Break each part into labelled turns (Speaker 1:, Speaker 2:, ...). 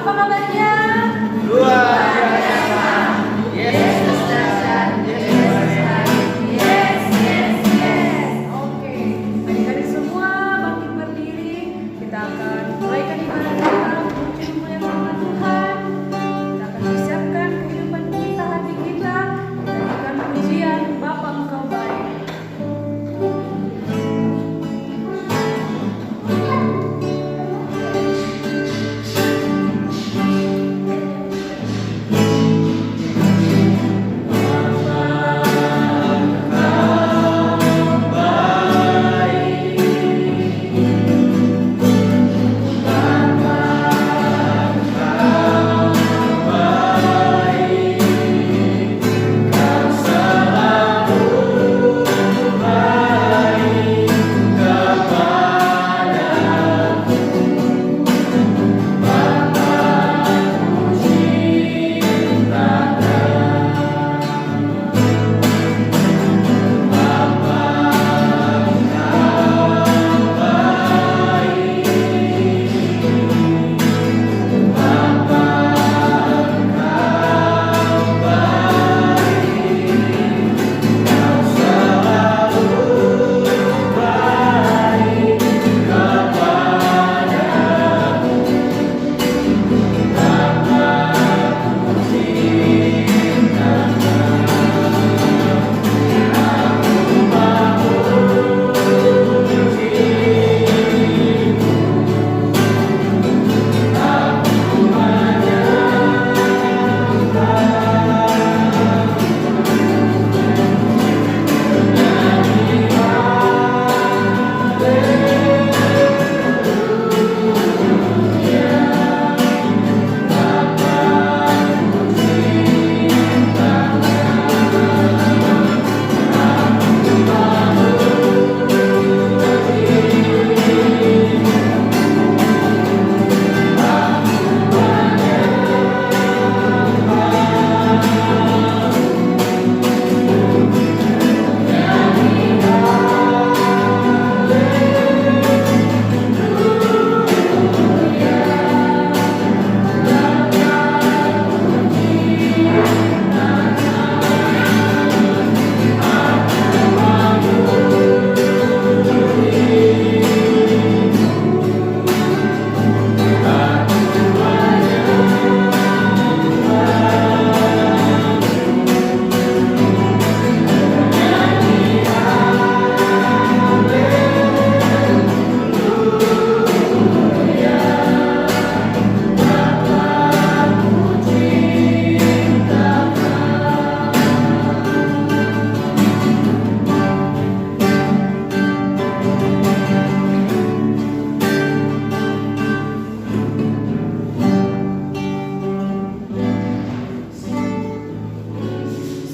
Speaker 1: Apa kabarnya?
Speaker 2: Luar biasa. Yes, dahsyat. Yes, dahsyat.
Speaker 1: Yes, yes, yes. Oke, adik-adik semua bangkit berdiri. Kita akan mulaikan ibadah kita memuji memuliakan nama Tuhan. Kita akan persiapkan kehidupan kita, hati kita. Kita akan pujian Bapa Engkau baik.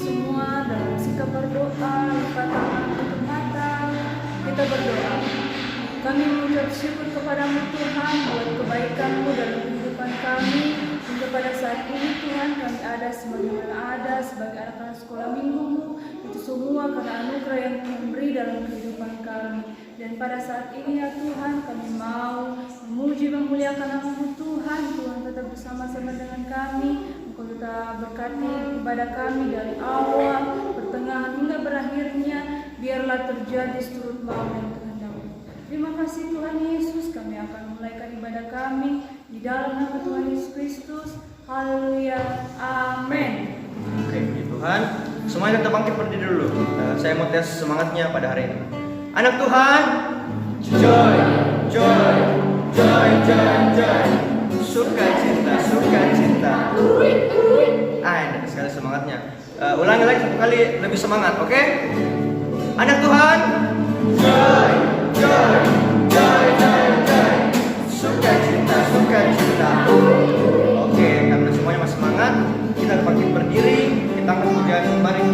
Speaker 1: Semua dalam sikap berdoa, lipat tangan tutup mata. Kita berdoa. Kami mengucap syukur kepadamu Tuhan buat kebaikan-Mu dalam kehidupan kami. Hingga pada saat ini Tuhan kami ada sebagaimana ada sebagai anak-anak sekolah minggu-Mu. Itu semua karena anugerah yang Tuhan beri dalam kehidupan kami. Dan pada saat ini ya Tuhan kami mau memuji memuliakan nama-Mu Tuhan. Tuhan tetap bersama-sama dengan kami. Engkau tetap berkati ibadah kami dari awal, pertengahan hingga berakhirnya. Biarlah terjadi seturut mau dan kehendak-Mu. Terima kasih Tuhan Yesus, kami akan mulaikan ibadah kami di dalam nama Tuhan Yesus Kristus. Haleluya. Amin.
Speaker 2: Oke, puji Tuhan. Semuanya kita bangkit berdiri dulu. Saya mau tes semangatnya pada hari ini. Anak Tuhan, joy, joy, joy, joy, joy. Sukacita, sukacita. Enak sekali semangatnya. Ulangi lagi satu kali lebih semangat, oke? Anak Tuhan, joy, joy, joy, joy, joy. Sukacita, sukacita. Oke, karena semuanya masih semangat, kita bangkit berdiri, kita akan pujian bareng.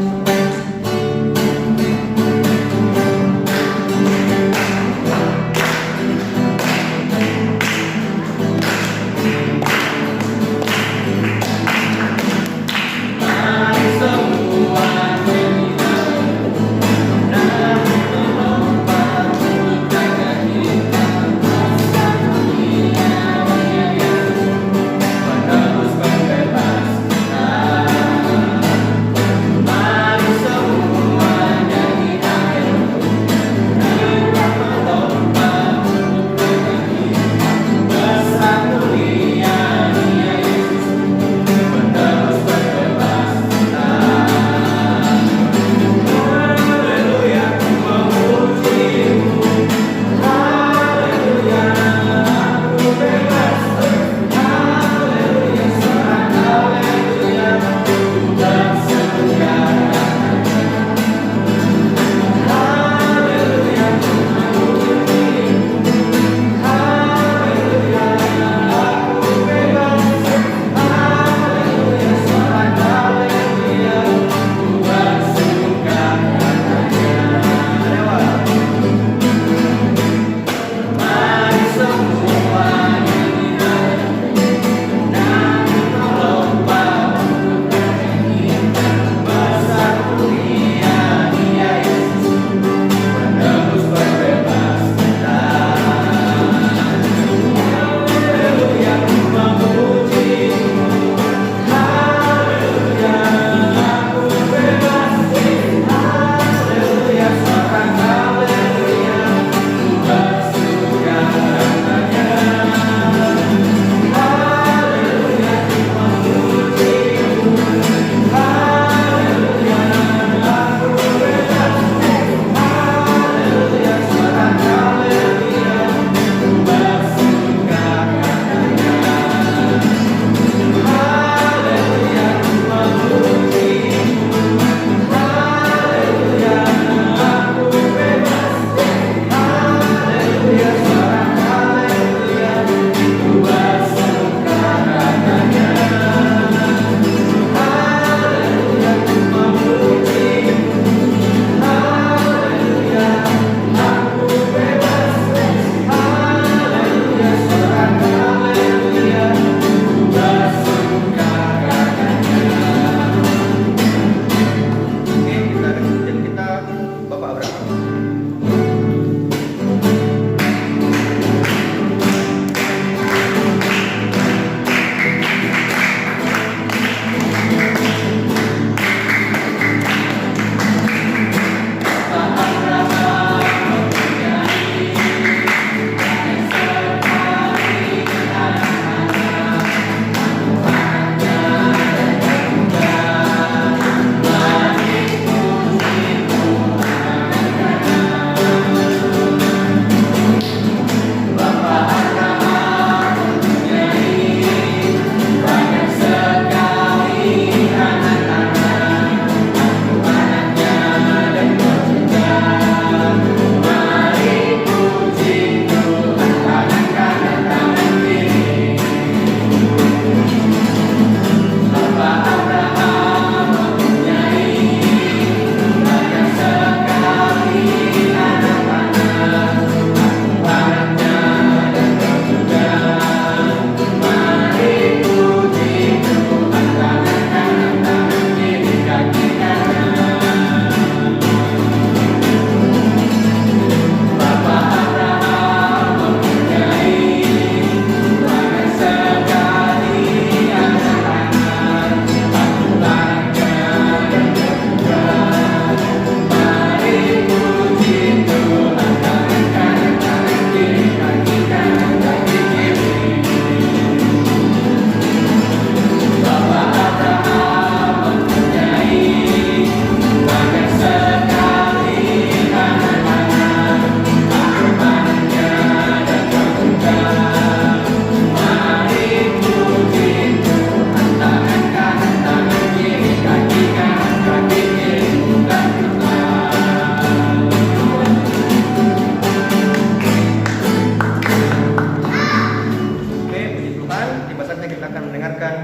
Speaker 2: saatnya kita akan mendengarkan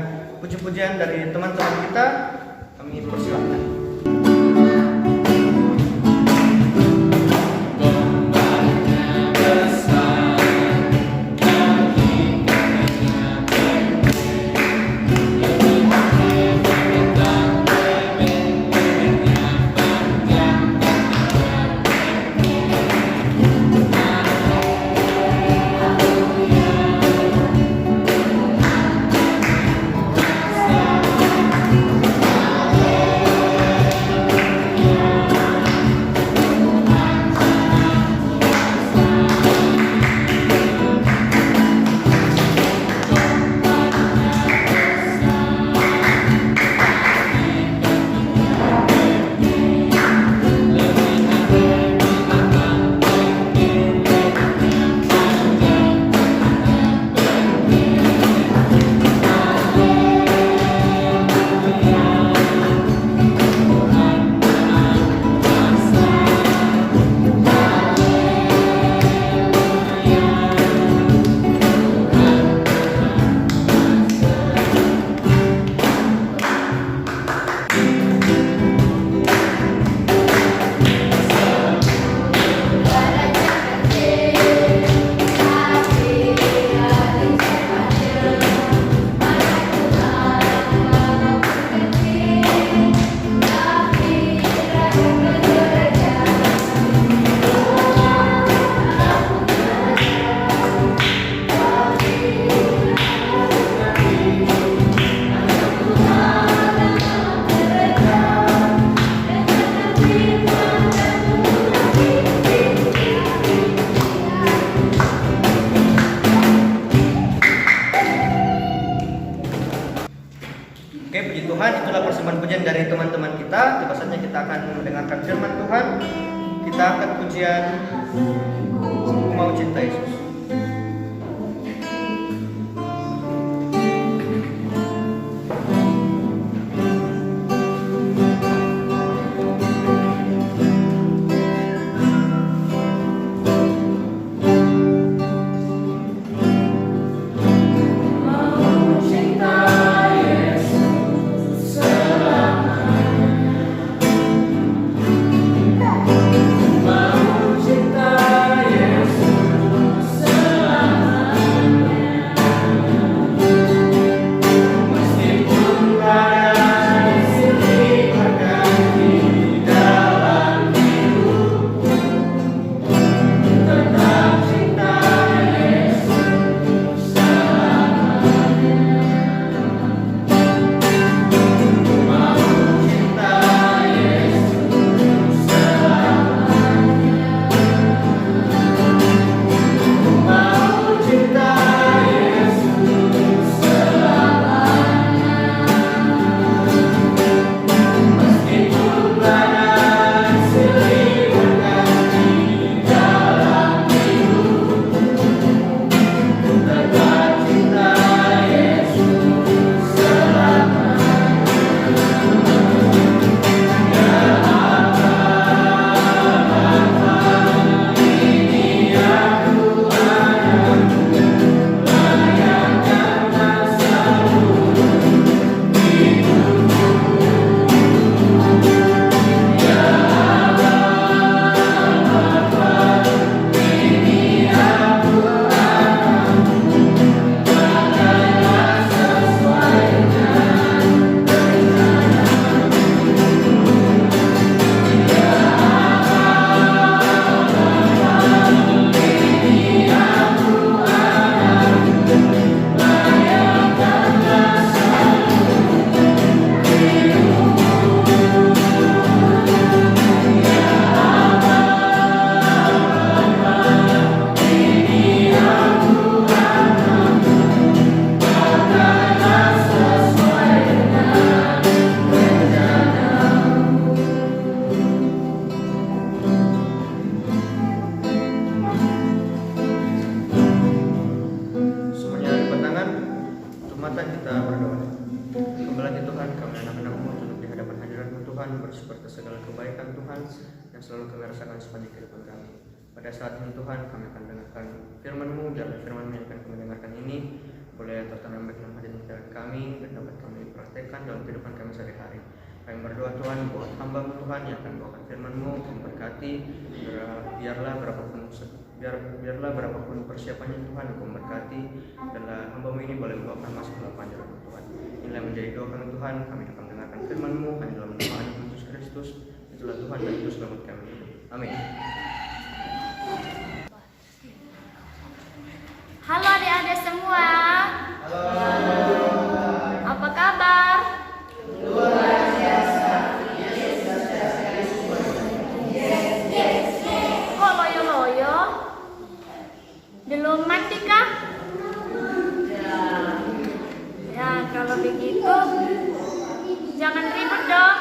Speaker 2: puji-pujian dari teman-teman kita. Kami persilakan. Oke, puji Tuhan, itulah persembahan pujian dari teman-teman kita. Tiba saatnya kita akan mendengarkan firman Tuhan. Kita akan pujian Ku Mau Cinta Yesus. bersyukur atas segala kebaikan Tuhan yang selalu kami rasakan sepanjang kehidupan kami. Pada saat ini Tuhan, kami akan dengarkan firman-Mu, dan firman-Mu yang akan kami dengarkan ini boleh tertanam baik dalam hati dan kami dan dapat kami praktekkan dalam kehidupan kami sehari-hari. Kami berdoa Tuhan buat hamba-Mu Tuhan yang akan bawakan firman-Mu, memberkati, biarlah berapapun persiapannya Tuhan, Engkau memberkati, dan hamba-Mu ini boleh membawakan masuk dalam panjaran Tuhan. Inilah yang menjadi doa kami Tuhan, kami akan mendengarkan firman-Mu hanya dalam nama Anak Yesus Kristus. Itulah Tuhan dan Juru Selamat kami. Amin.
Speaker 3: Halo adik-adik semua. Apa kabar? Luar biasa. Kok loyo-loyo? Belum mandi kah? Ya, kalau begitu jangan ribut dong.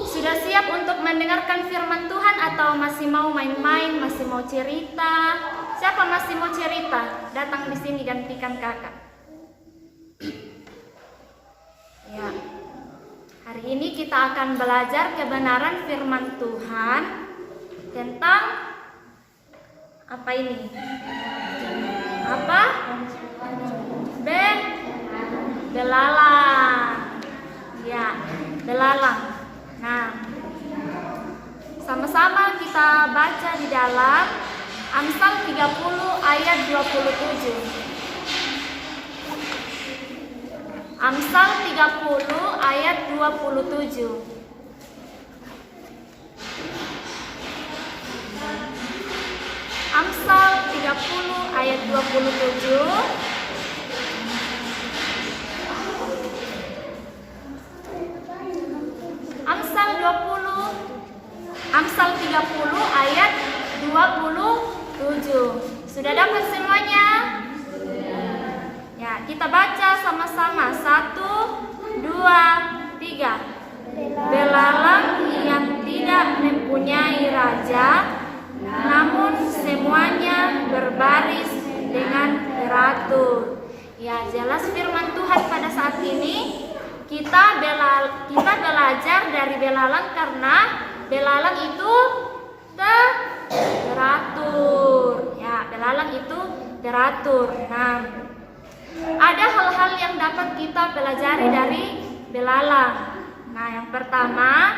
Speaker 3: Sudah siap untuk mendengarkan firman Tuhan atau masih mau main-main, masih mau cerita? Siapa masih mau cerita? Datang di sini gantikan kakak. Ya. Hari ini kita akan belajar kebenaran firman Tuhan tentang apa ini? Apa? Belalang. Ya, belalang. Nah, sama-sama kita baca di dalam Amsal 30 ayat 27. Amsal 30 ayat 27. Amsal 30 ayat 27. Amsal 30 ayat 27. Sudah dapat semuanya? Ya, kita baca sama-sama. 1, 2, 3. Belalang yang tidak mempunyai raja, namun semuanya berbaris dengan teratur. Ya, jelas firman Tuhan pada saat ini kita belajar dari belalang karena belalang itu teratur. Ya, belalang itu teratur. Nah, ada hal-hal yang dapat kita pelajari dari belalang. Nah, yang pertama,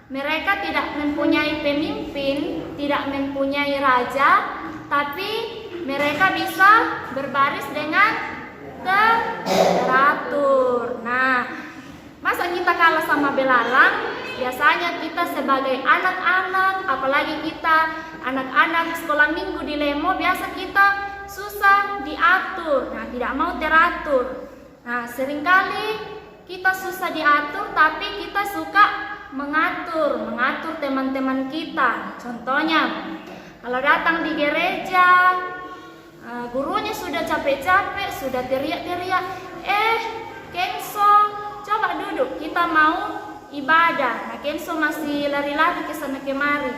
Speaker 3: mereka tidak mempunyai pemimpin, tidak mempunyai raja, tapi mereka bisa berbaris dengan teratur. Nah, masa kita kalah sama belalang? Biasanya kita sebagai anak-anak, apalagi kita anak-anak sekolah minggu di Lemo, biasa kita susah diatur. Nah, tidak mau teratur. Nah, seringkali kita susah diatur, tapi kita suka mengatur teman-teman kita. Contohnya, kalau datang di gereja, gurunya sudah capek-capek, sudah teriak-teriak, Kenso, coba duduk, kita mau ibadah. Nah, Kenso masih lari-lari ke sana kemari.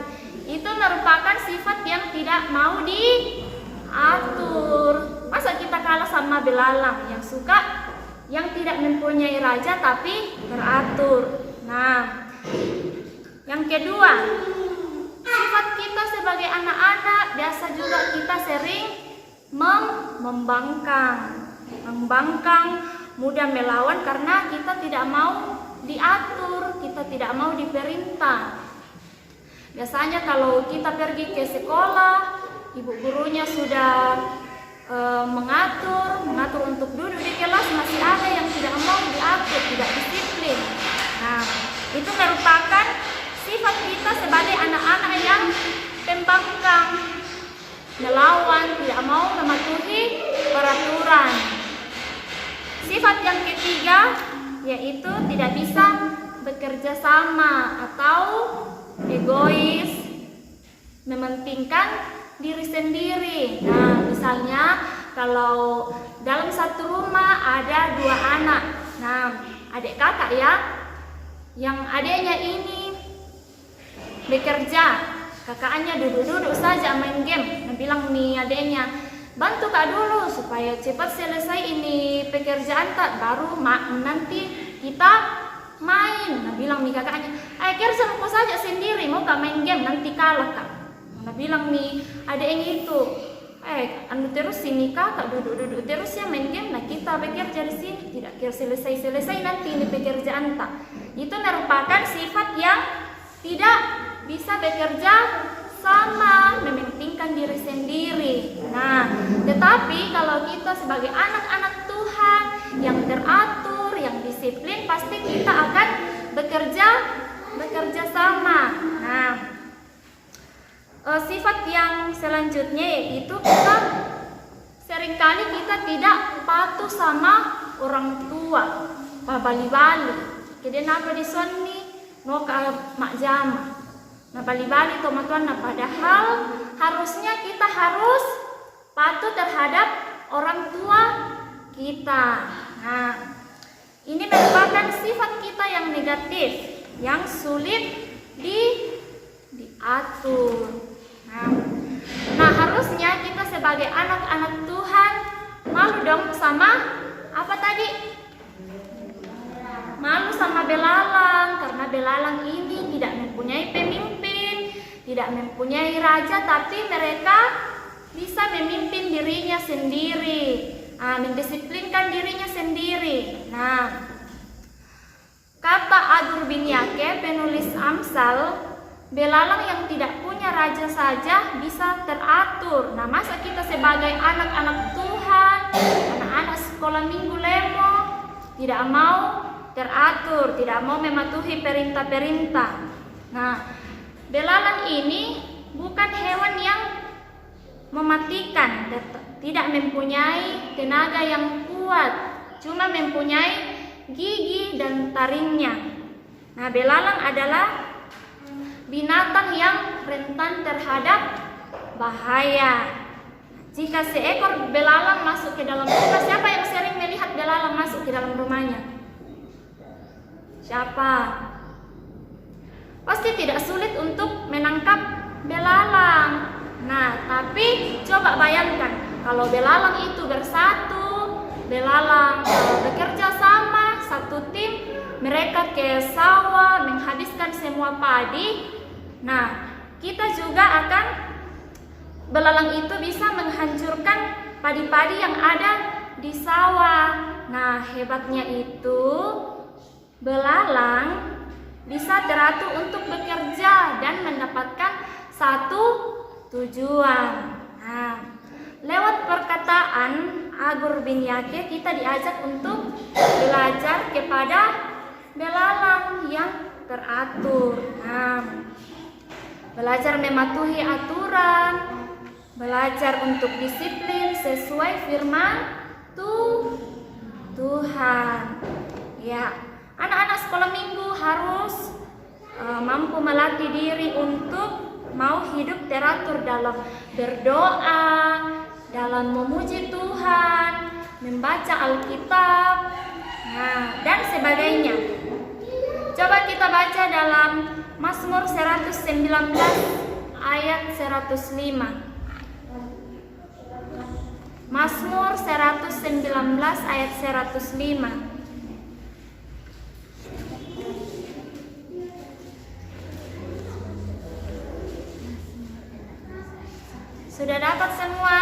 Speaker 3: Itu merupakan sifat yang tidak mau diatur. Masa kita kalah sama belalang yang tidak mempunyai raja tapi teratur. Nah, yang kedua, sifat kita sebagai anak-anak biasa juga kita sering membangkang, mudah melawan karena kita tidak mau diatur, kita tidak mau diperintah. Biasanya kalau kita pergi ke sekolah, ibu gurunya sudah mengatur untuk duduk di kelas, masih ada yang tidak mau diatur, tidak disiplin. Nah, itu merupakan sifat kita sebagai anak-anak yang pembangkang, melawan, tidak mau mematuhi peraturan. Sifat yang ketiga yaitu tidak bisa bekerja sama atau egois, mementingkan diri sendiri. Nah, misalnya kalau dalam satu rumah ada 2 anak. Nah, adik kakak ya, yang adiknya ini bekerja, kakaknya duduk-duduk saja main game. Nah, bilang nih adiknya, bantu kak dulu supaya cepat selesai ini pekerjaan tak, baru nanti kita main. Nah, bilang nih kakaknya, kerja aku saja sendiri, mau kak main game nanti kalah kak. Nah, bilang nih adiknya itu, anu terus sini kakak duduk terus ya main game. Nah kita bekerja di sini tidak kira selesai nanti ini pekerjaan tak. Itu merupakan sifat yang tidak bisa bekerja sama, mementingkan diri sendiri. Nah, tetapi kalau kita sebagai anak-anak Tuhan yang teratur, yang disiplin, pasti kita akan bekerja sama. Nah, sifat yang selanjutnya yaitu kita seringkali kita tidak patuh sama orang tua. Bali-bali. Jadi napa di sini no mak jama. Nah bali-bali tomatuan. Nah padahal harusnya kita harus patuh terhadap orang tua kita. Nah, ini merupakan sifat kita yang negatif, yang sulit diatur. Nah, harusnya kita sebagai anak-anak Tuhan malu dong sama apa tadi? Malu sama belalang, karena belalang ini tidak mempunyai pemimpin, tidak mempunyai raja, tapi mereka bisa memimpin dirinya sendiri, mendisiplinkan dirinya sendiri. Nah, kata Agur bin Yake, penulis Amsal, belalang yang tidak punya raja saja bisa teratur. Nah, masa kita sebagai anak-anak Tuhan, anak-anak sekolah minggu Lemo, tidak mau teratur, tidak mau mematuhi perintah-perintah. Nah, belalang ini bukan hewan yang mematikan, tidak mempunyai tenaga yang kuat, cuma mempunyai gigi dan taringnya. Nah, belalang adalah binatang yang rentan terhadap bahaya. Jika seekor belalang masuk ke dalam rumah, siapa yang sering melihat belalang masuk ke dalam rumahnya? Siapa? Pasti tidak sulit untuk menangkap belalang. Nah, tapi coba bayangkan kalau belalang itu bersatu, belalang bekerja sama satu tim, mereka ke sawah menghabiskan semua padi. Nah, kita juga akan belalang itu bisa menghancurkan padi-padi yang ada di sawah. Nah, hebatnya itu belalang bisa teratur untuk bekerja dan mendapatkan satu tujuan. Nah, lewat perkataan Agur bin Yake kita diajak untuk belajar kepada belalang yang teratur. Nah, belajar mematuhi aturan, belajar untuk disiplin sesuai firman Tuhan. Ya, anak-anak sekolah minggu harus mampu melatih diri untuk mau hidup teratur dalam berdoa, dalam memuji Tuhan, membaca Alkitab, dan sebagainya. Coba kita baca dalam Mazmur 119 ayat 105. Mazmur 119 ayat 105. Sudah dapat semua?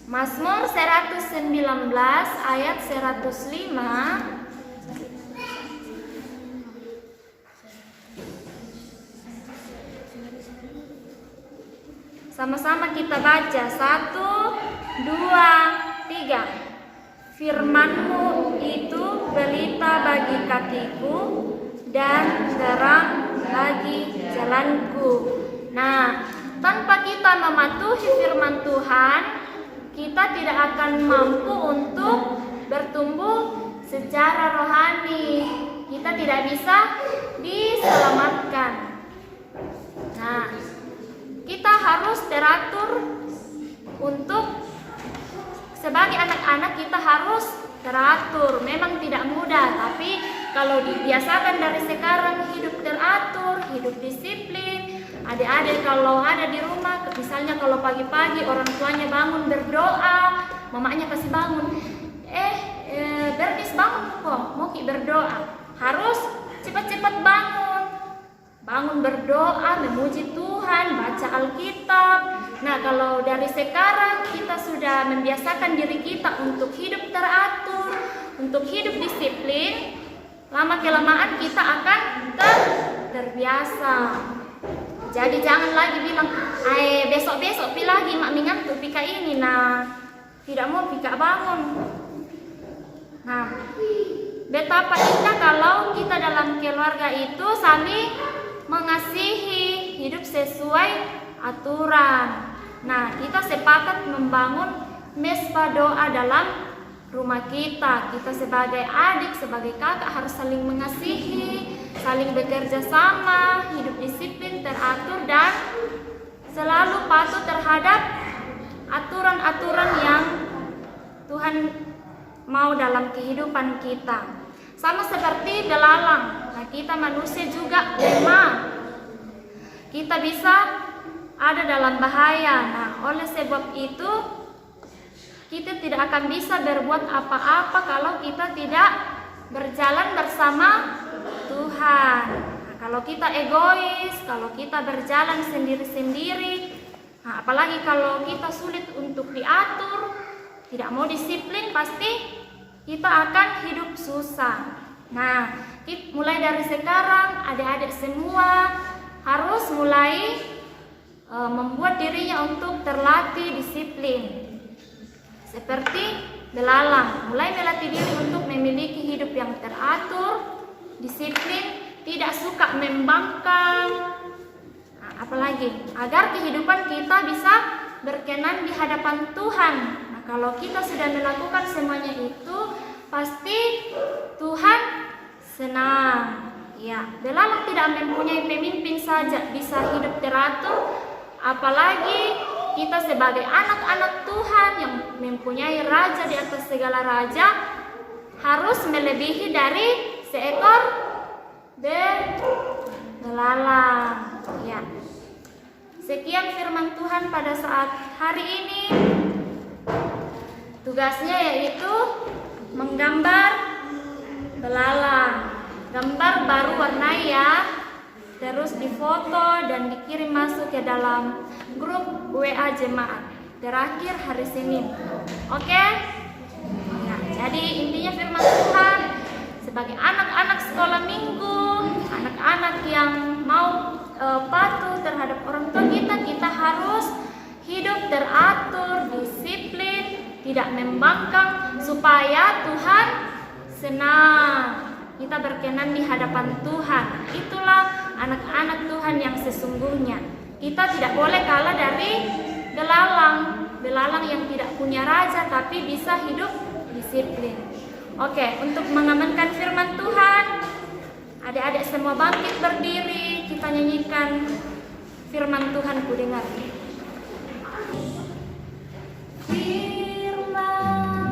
Speaker 3: Mazmur 119 ayat 105. Sama-sama kita baca 1, 2, 3. Firman-Mu itu pelita bagi kakiku dan terang bagi jalanku. Nah, tanpa kita mematuhi firman Tuhan, kita tidak akan mampu untuk bertumbuh secara rohani. Kita tidak bisa diselamatkan. Nah, kita harus teratur untuk sebagai anak-anak, kita harus teratur. Memang tidak mudah, tapi kalau dibiasakan dari sekarang hidup teratur, hidup disiplin. Adik-adik kalau ada di rumah, misalnya kalau pagi-pagi orang tuanya bangun berdoa, mamanya kasih bangun, Bernis bangun kok, mau ki berdoa. Harus cepat-cepat bangun berdoa, memuji Tuhan, baca Alkitab. Nah, kalau dari sekarang kita sudah membiasakan diri kita untuk hidup teratur, untuk hidup disiplin, lama kelamaan kita akan terbiasa. Jadi jangan lagi bilang, besok-besok pi lagi mak ngantuk pika ini. Nah, tidak mau pika bangun. Nah, betapa indah kalau kita dalam keluarga itu saling mengasihi, hidup sesuai aturan. Nah, kita sepakat membangun mesbah doa dalam rumah kita. Kita sebagai adik, sebagai kakak harus saling mengasihi, saling bekerja sama, hidup disiplin, teratur, dan selalu patuh terhadap aturan-aturan yang Tuhan mau dalam kehidupan kita. Sama seperti belalang. Nah, kita manusia juga lemah. Kita bisa ada dalam bahaya. Nah, oleh sebab itu kita tidak akan bisa berbuat apa-apa kalau kita tidak berjalan bersama Tuhan. Nah, kalau kita egois, kalau kita berjalan sendiri-sendiri, nah, apalagi kalau kita sulit untuk diatur, tidak mau disiplin, pasti kita akan hidup susah. Nah, mulai dari sekarang adik-adik semua harus mulai membuat dirinya untuk terlatih disiplin. Seperti belalang, mulai melatih diri untuk memiliki hidup yang teratur, disiplin, tidak suka membangkang. Nah, apalagi agar kehidupan kita bisa berkenan di hadapan Tuhan. Nah, kalau kita sudah melakukan semuanya itu, pasti Tuhan senang. Ya, belalang tidak mempunyai pemimpin saja bisa hidup teratur, apalagi kita sebagai anak-anak Tuhan yang mempunyai raja di atas segala raja harus melebihi dari seekor belalang. Ya. Sekian firman Tuhan pada saat hari ini. Tugasnya yaitu menggambar belalang. Gambar baru warnai ya. Terus difoto dan dikirim masuk ke dalam grup WA jemaat. Terakhir hari Senin. Oke? Nah, jadi intinya firman Tuhan sebagai anak-anak sekolah minggu, anak-anak yang mau patuh terhadap orang tua kita harus hidup teratur, disiplin, tidak membangkang supaya Tuhan senang. Kita berkenan di hadapan Tuhan. Itulah anak-anak Tuhan yang sesungguhnya. Kita tidak boleh kalah dari belalang yang tidak punya raja tapi bisa hidup disiplin. Oke, untuk mengamankan firman Tuhan, adik-adik semua bangkit berdiri, kita nyanyikan firman Tuhan ku dengar. Firman Tuhan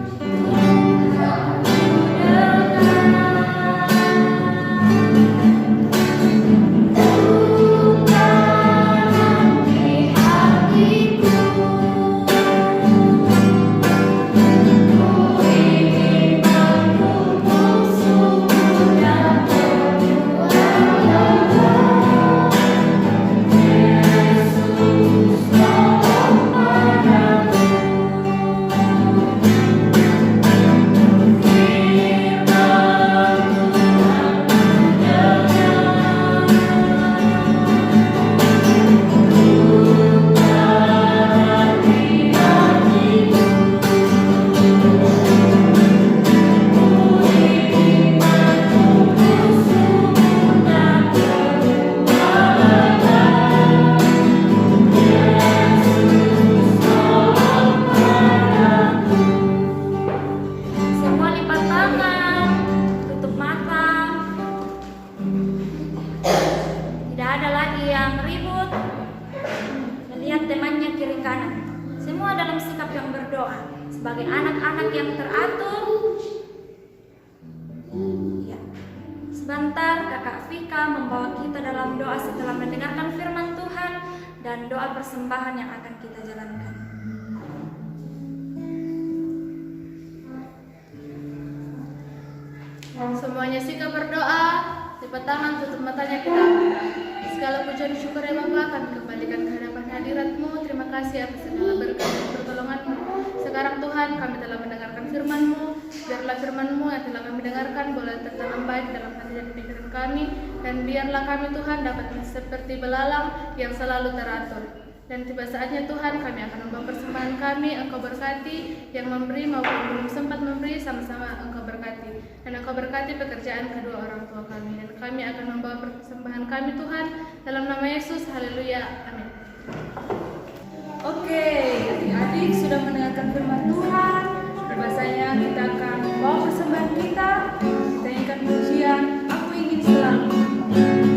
Speaker 3: sebagai anak-anak yang teratur. Ya. Sebentar Kakak Vika membawa kita dalam doa setelah mendengarkan firman Tuhan dan doa persembahan yang akan kita jalankan.
Speaker 1: Semuanya sikap berdoa, lipat tangan, tutup matanya, kita berdoa. Segala pujian syukur ya Bapa, kami kembalikan ke hadapan hadirat-Mu. Terima kasih atas segala berkat dan pertolongan-Mu. Sekarang Tuhan, kami telah mendengarkan firman-Mu. Biarlah firman-Mu yang telah kami dengarkan boleh tertanam baik dalam hati dan pikiran kami. Dan biarlah kami Tuhan dapat seperti belalang yang selalu teratur. Dan tiba saatnya Tuhan, kami akan membawa persembahan kami, Engkau berkati, yang memberi maupun belum sempat memberi, sama-sama Engkau berkati. Dan Engkau berkati pekerjaan kedua orang tua kami. Dan kami akan membawa persembahan kami Tuhan, dalam nama Yesus, haleluya, amin. Oke, adik-adik sudah mendengarkan firman Tuhan. Bahasanya kita akan membawa persembahan kita. Kita ingat pujian, aku ingin selalu.
Speaker 4: Dalam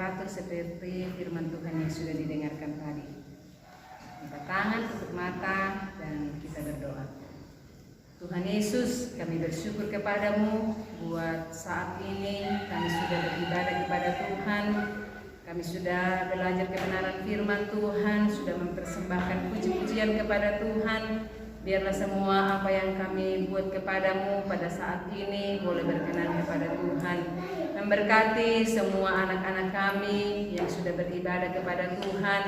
Speaker 4: wabarakatuh. Seperti firman Tuhan yang sudah didengarkan tadi, angkat tangan, tutup mata, dan kita berdoa. Tuhan Yesus, kami bersyukur kepadamu buat saat ini kami sudah beribadah kepada Tuhan. Kami sudah belajar kebenaran firman Tuhan, sudah mempersembahkan puji-pujian kepada Tuhan. Biarlah semua apa yang kami buat kepadamu pada saat ini boleh berkenan kepada Tuhan. Memberkati semua anak-anak kami yang sudah beribadah kepada Tuhan,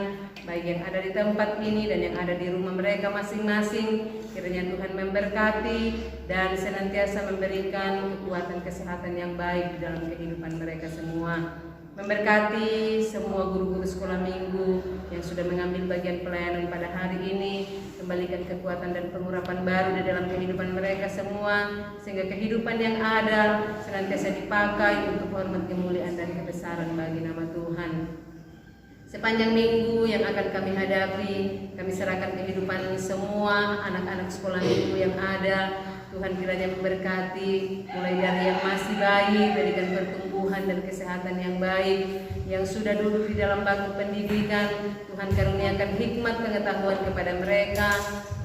Speaker 4: baik yang ada di tempat ini dan yang ada di rumah mereka masing-masing. Kiranya Tuhan memberkati dan senantiasa memberikan kekuatan kesehatan yang baik di dalam kehidupan mereka semua. Memberkati semua guru-guru sekolah minggu yang sudah mengambil bagian pelayanan pada hari ini. Kembalikan kekuatan dan pengurapan baru di dalam kehidupan mereka semua, sehingga kehidupan yang ada senantiasa dipakai untuk hormat, kemuliaan dan kebesaran bagi nama Tuhan. Sepanjang minggu yang akan kami hadapi, kami serahkan kehidupan semua anak-anak sekolah minggu yang ada. Tuhan kiranya memberkati, mulai dari yang masih bayi, berikan pertumbuhan dan kesehatan yang baik. Yang sudah duduk di dalam bangku pendidikan, Tuhan karuniakan hikmat pengetahuan kepada mereka,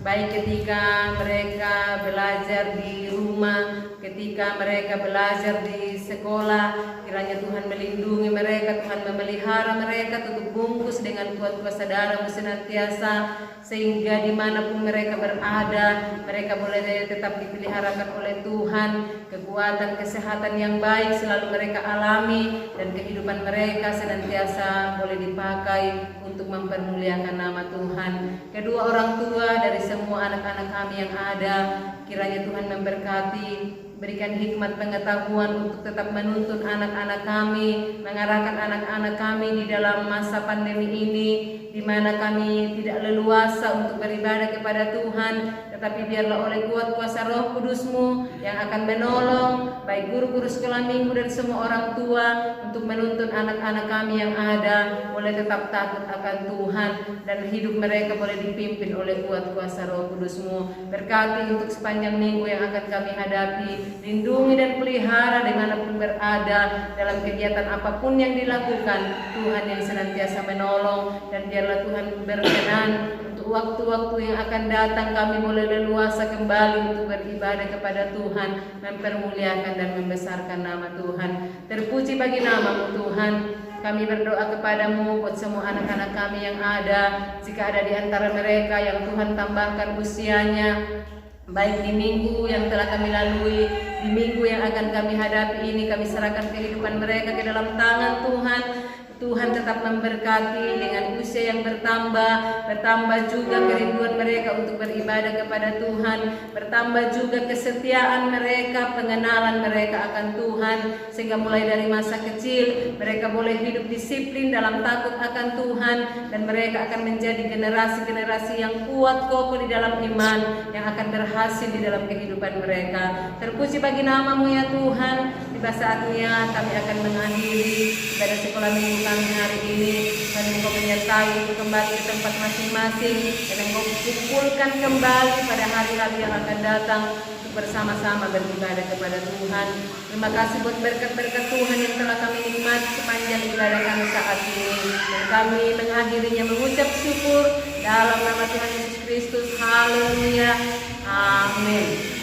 Speaker 4: baik ketika mereka belajar di rumah, ketika mereka belajar di sekolah. Kiranya Tuhan melindungi mereka, Tuhan memelihara mereka, tutup bungkus dengan kuat kuasa darah-Mu senantiasa, sehingga dimanapun mereka berada, mereka boleh tetap dipeliharakan oleh Tuhan. Kekuatan kesehatan yang baik selalu mereka alami, dan kehidupan mereka senantiasa boleh dipakai untuk mempermuliakan nama Tuhan. Kedua orang tua dari semua anak-anak kami yang ada, kiranya Tuhan memberkati, berikan hikmat pengetahuan untuk tetap menuntun anak-anak kami, mengarahkan anak-anak kami di dalam masa pandemi ini, di mana kami tidak leluasa untuk beribadah kepada Tuhan, tetapi biarlah oleh kuat kuasa Roh Kudus-Mu yang akan menolong baik guru-guru sekolah minggu dan semua orang tua untuk menuntun anak-anak kami yang ada boleh tetap takut akan Tuhan, dan hidup mereka boleh dipimpin oleh kuat kuasa Roh Kudus-Mu. Berkati untuk sepanjang minggu yang akan kami hadapi, lindungi dan pelihara dimanapun berada, dalam kegiatan apapun yang dilakukan, Tuhan yang senantiasa menolong, dan biarlah Tuhan berkenan untuk waktu-waktu yang akan datang kami boleh leluasa kembali untuk beribadah kepada Tuhan, mempermuliakan dan membesarkan nama Tuhan. Terpuji bagi nama-Mu Tuhan. Kami berdoa kepadamu buat semua anak-anak kami yang ada, jika ada di antara mereka yang Tuhan tambahkan usianya, baik di minggu yang telah kami lalui, di minggu yang akan kami hadapi ini, kami serahkan kehidupan mereka ke dalam tangan Tuhan. Tuhan tetap memberkati dengan usia yang bertambah juga kerinduan mereka untuk beribadah kepada Tuhan, bertambah juga kesetiaan mereka, pengenalan mereka akan Tuhan, sehingga mulai dari masa kecil mereka boleh hidup disiplin dalam takut akan Tuhan, dan mereka akan menjadi generasi-generasi yang kuat kokoh di dalam iman, yang akan berhasil di dalam kehidupan mereka. Terpuji bagi nama-Mu ya Tuhan. Tiba saatnya kami akan mengakhiri ibadah sekolah minggu kami hari ini. Dan Engkau menyertai untuk kembali ke tempat masing-masing, dan Engkau kumpulkan kembali pada hari-hari yang akan datang untuk bersama-sama beribadah kepada Tuhan. Terima kasih buat berkat-berkat Tuhan yang telah kami nikmati sepanjang ibadah kami saat ini, dan kami mengakhirinya mengucap syukur dalam nama Tuhan Yesus Kristus. Haleluya. Amin.